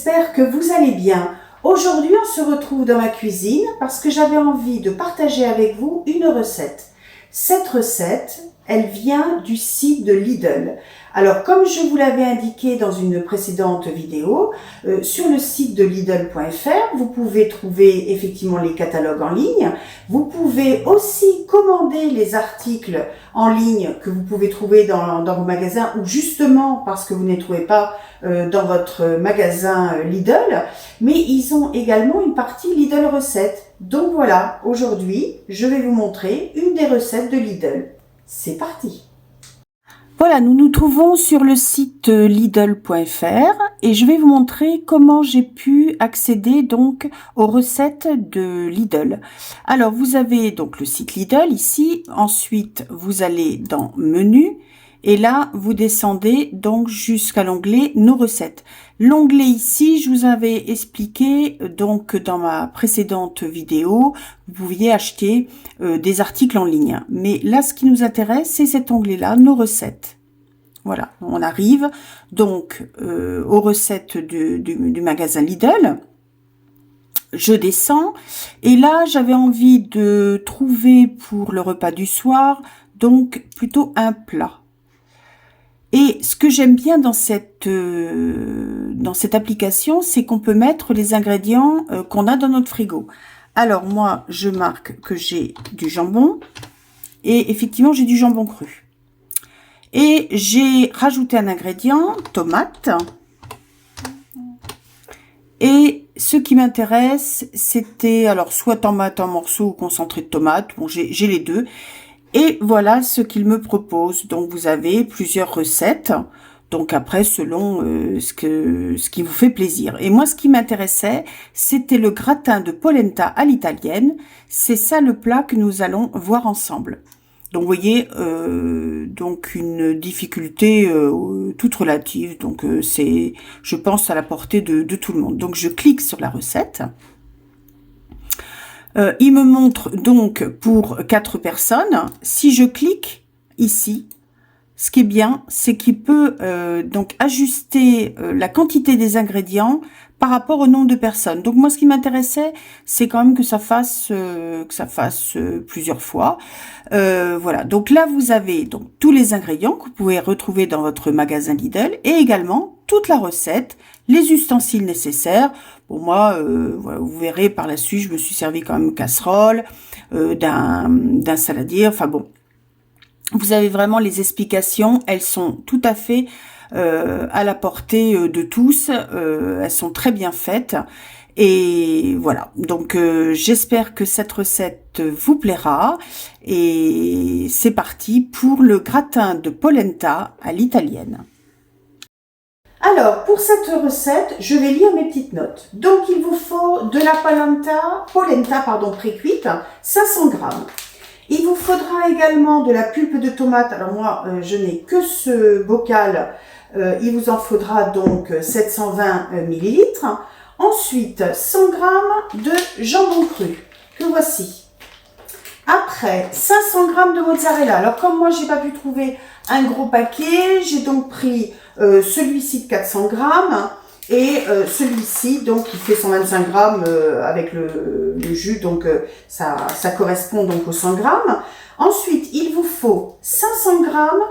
j'espère que vous allez bien. Aujourd'hui, on se retrouve dans ma cuisine parce que j'avais envie de partager avec vous une recette. Cette recette, elle vient du site de Lidl. Alors, comme je vous l'avais indiqué dans une précédente vidéo, sur le site de Lidl.fr, vous pouvez trouver effectivement les catalogues en ligne. Vous pouvez aussi commander les articles en ligne que vous pouvez trouver dans vos magasins ou justement parce que vous ne les trouvez pas dans votre magasin Lidl. Mais ils ont également une partie Lidl recettes. Donc voilà, aujourd'hui, je vais vous montrer une des recettes de Lidl. C'est parti! Voilà, nous nous trouvons sur le site Lidl.fr et je vais vous montrer comment j'ai pu accéder donc aux recettes de Lidl. Alors, vous avez donc le site Lidl ici, ensuite vous allez dans Menu et là vous descendez donc jusqu'à l'onglet Nos recettes. L'onglet ici, je vous avais expliqué donc dans ma précédente vidéo, vous pouviez acheter des articles en ligne. Mais là, ce qui nous intéresse, c'est cet onglet-là, Nos recettes. Voilà, on arrive donc aux recettes du magasin Lidl. Je descends et là, j'avais envie de trouver pour le repas du soir, donc plutôt un plat. Et ce que j'aime bien dans cette application, c'est qu'on peut mettre les ingrédients qu'on a dans notre frigo. Alors moi, je marque que j'ai du jambon et effectivement, j'ai du jambon cru. Et j'ai rajouté un ingrédient, tomate. Et ce qui m'intéresse, c'était alors soit tomate en morceaux ou concentré de tomate. Bon, j'ai les deux. Et voilà ce qu'il me propose. Donc, vous avez plusieurs recettes. Donc, après, selon ce qui vous fait plaisir. Et moi, ce qui m'intéressait, c'était le gratin de polenta à l'italienne. C'est ça le plat que nous allons voir ensemble. Donc, vous voyez, donc une difficulté toute relative. Donc, c'est, je pense, à la portée de tout le monde. Donc, je clique sur la recette. Il me montre donc pour 4 personnes. Si je clique ici, ce qui est bien, c'est qu'il peut donc ajuster la quantité des ingrédients par rapport au nombre de personnes. Donc moi, ce qui m'intéressait, c'est quand même que ça fasse plusieurs fois. Voilà. Donc là, vous avez donc tous les ingrédients que vous pouvez retrouver dans votre magasin Lidl et également toute la recette, les ustensiles nécessaires. Bon, moi, voilà, vous verrez par la suite, je me suis servi quand même casserole, d'un saladier. Enfin bon, vous avez vraiment les explications. Elles sont tout à fait à la portée de tous. Elles sont très bien faites. Et voilà, donc j'espère que cette recette vous plaira. Et c'est parti pour le gratin de polenta à l'italienne. Alors, pour cette recette, je vais lire mes petites notes. Donc, il vous faut de la polenta pré-cuite, 500 grammes. Il vous faudra également de la pulpe de tomate. Alors moi, je n'ai que ce bocal. Il vous en faudra donc 720 millilitres. Ensuite, 100 grammes de jambon cru, que voici. Après, 500 grammes de mozzarella. Alors, comme moi, j'ai pas pu trouver un gros paquet, j'ai donc pris celui-ci de 400 grammes et celui-ci, donc, qui fait 125 grammes avec le jus. Donc, ça correspond donc aux 100 grammes. Ensuite, il vous faut 500 grammes,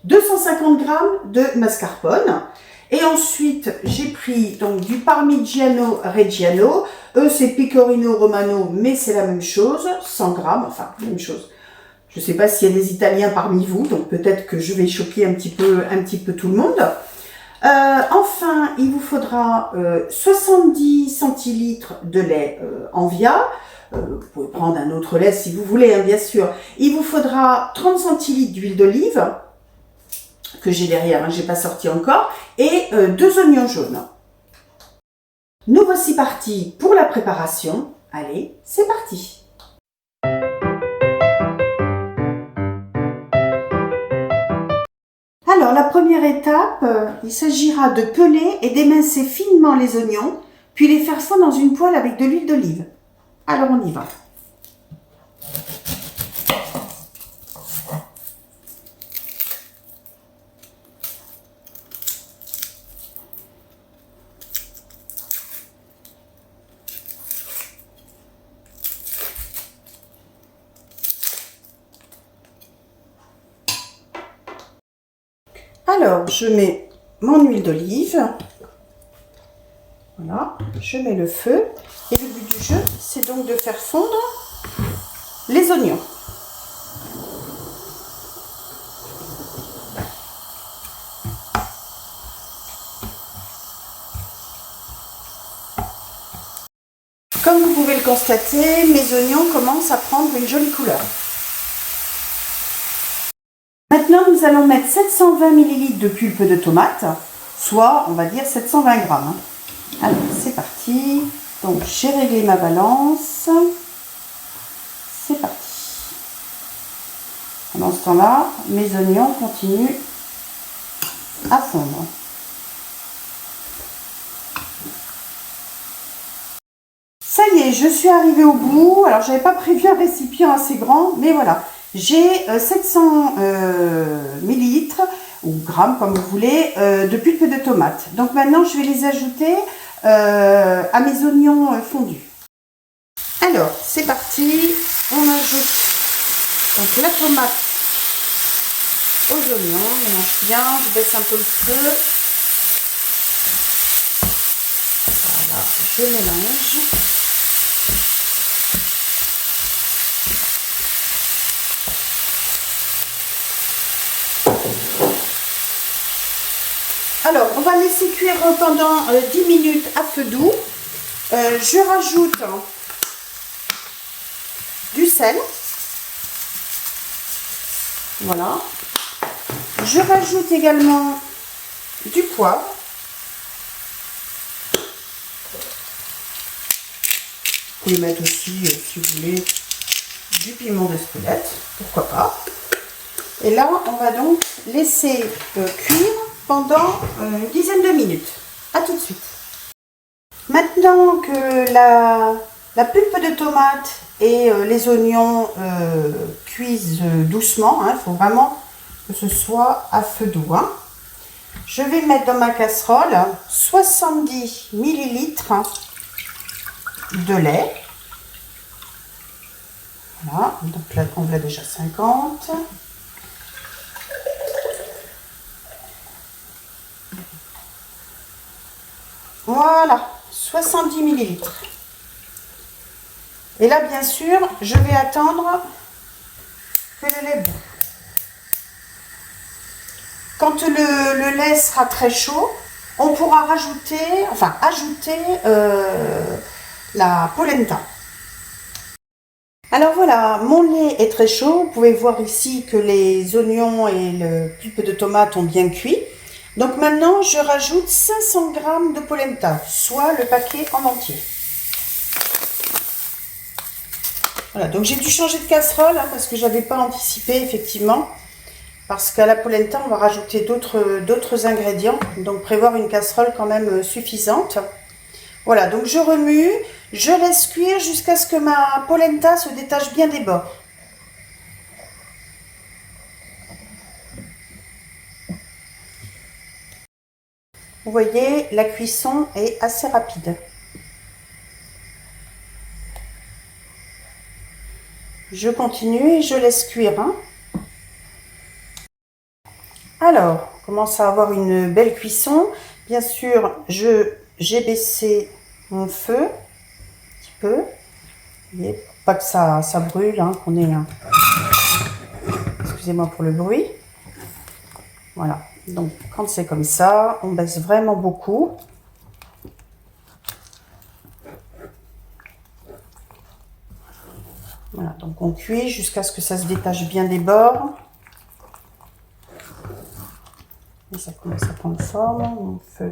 250 grammes de mascarpone. Et ensuite, j'ai pris donc du Parmigiano Reggiano. C'est Pecorino Romano, mais c'est la même chose. 100 grammes, enfin, même chose. Je ne sais pas s'il y a des Italiens parmi vous, donc peut-être que je vais choquer un petit peu tout le monde. Enfin, il vous faudra 70 centilitres de lait Envia. Vous pouvez prendre un autre lait si vous voulez, hein, bien sûr. Il vous faudra 30 centilitres d'huile d'olive, que j'ai derrière, hein, j'ai pas sorti encore, et 2 oignons jaunes. Nous voici partis pour la préparation. Allez, c'est parti! Alors, la première étape, il s'agira de peler et d'émincer finement les oignons, puis les faire fondre dans une poêle avec de l'huile d'olive. Alors, on y va. Alors, je mets mon huile d'olive. Voilà, je mets le feu. Et le but du jeu, c'est donc de faire fondre les oignons. Comme vous pouvez le constater, mes oignons commencent à prendre une jolie couleur. Maintenant, nous allons mettre 720 ml de pulpe de tomate, soit, on va dire, 720 g. Alors, c'est parti. Donc, j'ai réglé ma balance. C'est parti. Pendant ce temps-là, mes oignons continuent à fondre. Ça y est, je suis arrivée au bout. Alors, j'avais pas prévu un récipient assez grand, mais voilà. J'ai 700 millilitres ou grammes, comme vous voulez, de pulpe de tomate. Donc maintenant, je vais les ajouter à mes oignons fondus. Alors, c'est parti. On ajoute donc la tomate aux oignons. On mélange bien. Je baisse un peu le feu. Voilà, je mélange. Alors, on va laisser cuire pendant 10 minutes à feu doux. Je rajoute du sel. Voilà. Je rajoute également du poivre. Vous pouvez mettre aussi, si vous voulez, du piment d'Espelette, pourquoi pas. Et là, on va donc laisser cuire pendant une dizaine de minutes. A tout de suite. Maintenant que la pulpe de tomate et les oignons cuisent doucement, il faut vraiment que ce soit à feu doux. Je vais mettre dans ma casserole 70 ml de lait. Voilà, donc là on a déjà 50. Voilà, 70 ml. Et là, bien sûr, je vais attendre que le lait bout. Quand le lait sera très chaud, on pourra ajouter la polenta. Alors voilà, mon lait est très chaud. Vous pouvez voir ici que les oignons et le pulpe de tomate ont bien cuit. Donc maintenant, je rajoute 500 g de polenta, soit le paquet en entier. Voilà, donc j'ai dû changer de casserole parce que je n'avais pas anticipé effectivement. Parce qu'à la polenta, on va rajouter d'autres ingrédients. Donc prévoir une casserole quand même suffisante. Voilà, donc je remue, je laisse cuire jusqu'à ce que ma polenta se détache bien des bords. Vous voyez, la cuisson est assez rapide. Je continue et je laisse cuire. Alors, on commence à avoir une belle cuisson. Bien sûr, j'ai baissé mon feu un petit peu. Vous voyez, pour pas que ça brûle, qu'on ait un... Excusez-moi pour le bruit. Voilà, donc quand c'est comme ça, on baisse vraiment beaucoup. Voilà, donc on cuit jusqu'à ce que ça se détache bien des bords. Et ça commence à prendre forme. Mon feu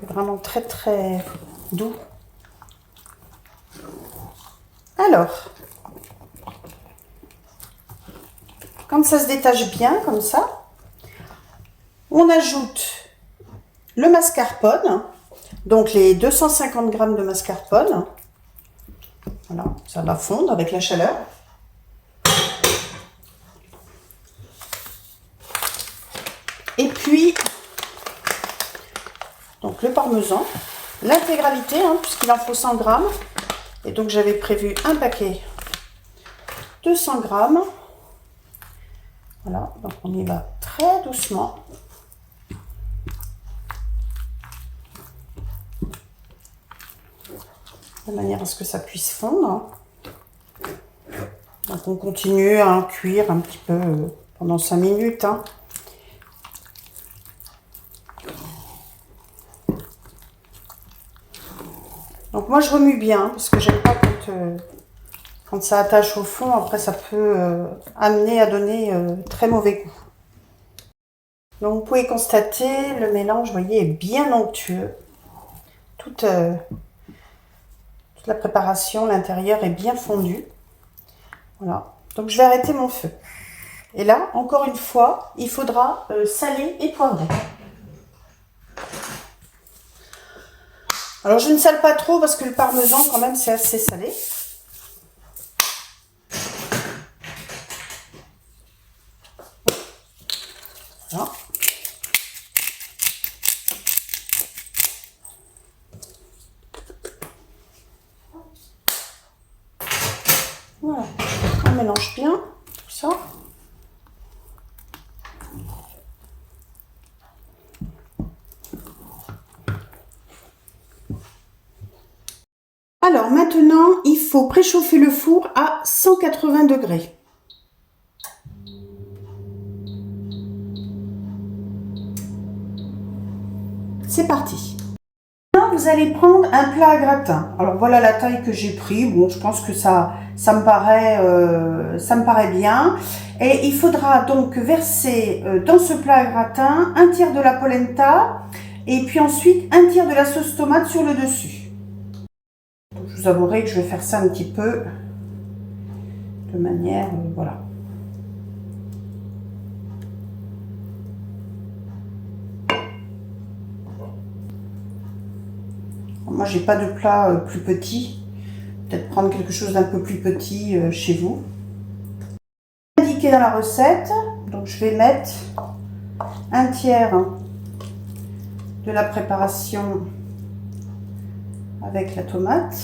est vraiment très très doux. Alors, quand ça se détache bien comme ça, on ajoute le mascarpone, donc les 250 g de mascarpone. Voilà, ça va fondre avec la chaleur. Et puis, donc le parmesan, l'intégralité, puisqu'il en faut 100 g. Et donc j'avais prévu un paquet de 100 g. Voilà, donc on y va très doucement. de manière à ce que ça puisse fondre. Donc on continue à cuire un petit peu pendant 5 minutes. Hein. Donc moi je remue bien parce que j'aime pas quand ça attache au fond, après ça peut amener à donner très mauvais goût. Donc vous pouvez constater, le mélange, vous voyez, est bien onctueux. Toute la préparation, l'intérieur est bien fondu. Voilà. Donc je vais arrêter mon feu. Et là, encore une fois, il faudra saler et poivrer. Alors je ne sale pas trop parce que le parmesan quand même c'est assez salé. Voilà. Voilà. On mélange bien tout ça. Alors maintenant, il faut préchauffer le four à 180 degrés. C'est parti. Maintenant, vous allez prendre un plat à gratin. Alors voilà la taille que j'ai pris. Bon, je pense que ça me paraît bien. Et il faudra donc verser dans ce plat à gratin un tiers de la polenta et puis ensuite un tiers de la sauce tomate sur le dessus. Je vous avouerai que je vais faire ça un petit peu de manière, voilà. Moi, j'ai pas de plat plus petit. Peut-être prendre quelque chose d'un peu plus petit chez vous. Indiqué dans la recette, donc je vais mettre un tiers de la préparation avec la tomate.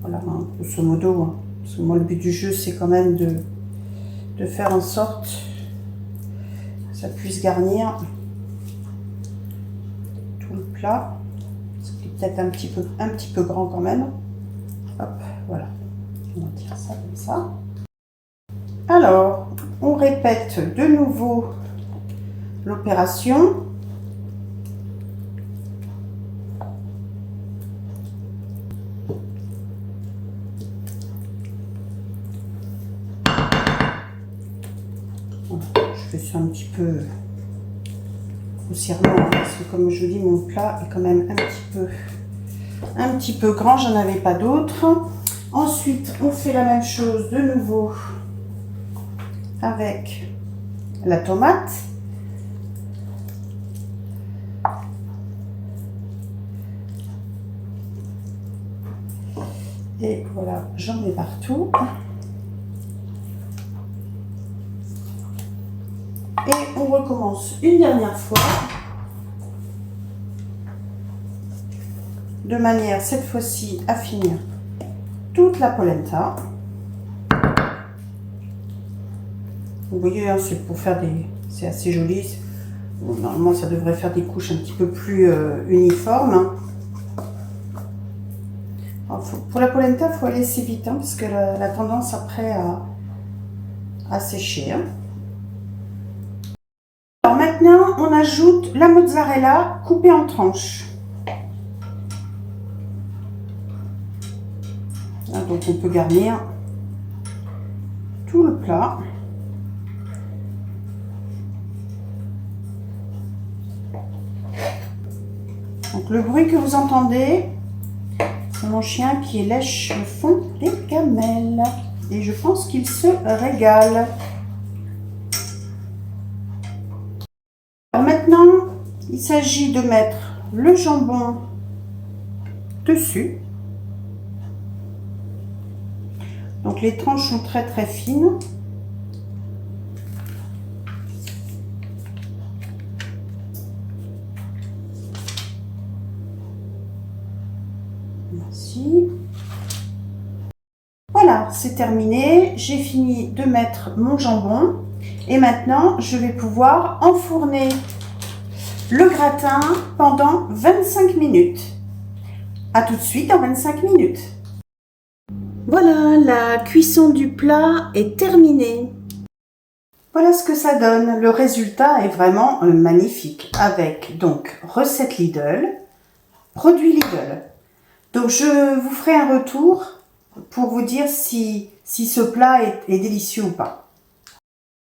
Voilà, hein, grosso modo, hein, parce que moi le but du jeu c'est quand même de faire en sorte que ça puisse garnir tout le plat. Ce qui est peut-être un petit peu grand quand même. Hop, voilà. On va tirer ça comme ça. Alors, on répète de nouveau l'opération. Je fais ça un petit peu grossièrement, hein, parce que comme je vous dis, mon plat est quand même un petit peu grand, j'en avais pas d'autres. Ensuite, on fait la même chose de nouveau avec la tomate. Et voilà, j'en mets partout. Et on recommence une dernière fois, de manière cette fois-ci à finir toute la polenta. Vous voyez, hein, c'est pour faire des... c'est assez joli. Bon, normalement, ça devrait faire des couches un petit peu plus uniformes. Hein. Alors, pour la polenta, il faut aller assez vite, hein, parce que la tendance après à sécher. Hein. Alors maintenant, on ajoute la mozzarella coupée en tranches. Là, donc on peut garnir tout le plat. Donc le bruit que vous entendez, c'est mon chien qui lèche le fond des gamelles. Et je pense qu'il se régale. Alors maintenant, il s'agit de mettre le jambon dessus. Donc les tranches sont très très fines. Merci. Voilà, c'est terminé. J'ai fini de mettre mon jambon. Et maintenant, je vais pouvoir enfourner le gratin pendant 25 minutes. À tout de suite dans 25 minutes. Voilà, la cuisson du plat est terminée. Voilà ce que ça donne. Le résultat est vraiment magnifique. Avec donc recette Lidl, produit Lidl. Donc je vous ferai un retour pour vous dire si ce plat est délicieux ou pas.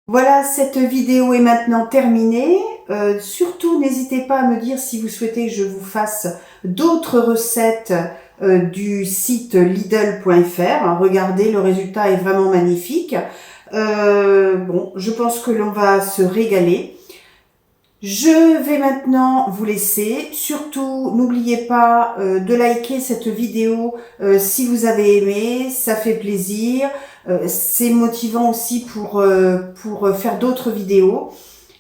Voilà, cette vidéo est maintenant terminée. Surtout, n'hésitez pas à me dire si vous souhaitez que je vous fasse d'autres recettes du site lidl.fr. Regardez, le résultat est vraiment magnifique. Bon, je pense que l'on va se régaler. Je vais maintenant vous laisser. Surtout, n'oubliez pas de liker cette vidéo si vous avez aimé, ça fait plaisir. C'est motivant aussi pour faire d'autres vidéos.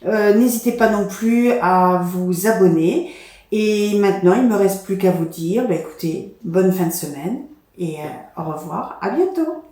N'hésitez pas non plus à vous abonner. Et maintenant, il ne me reste plus qu'à vous dire, écoutez, bonne fin de semaine et au revoir, à bientôt.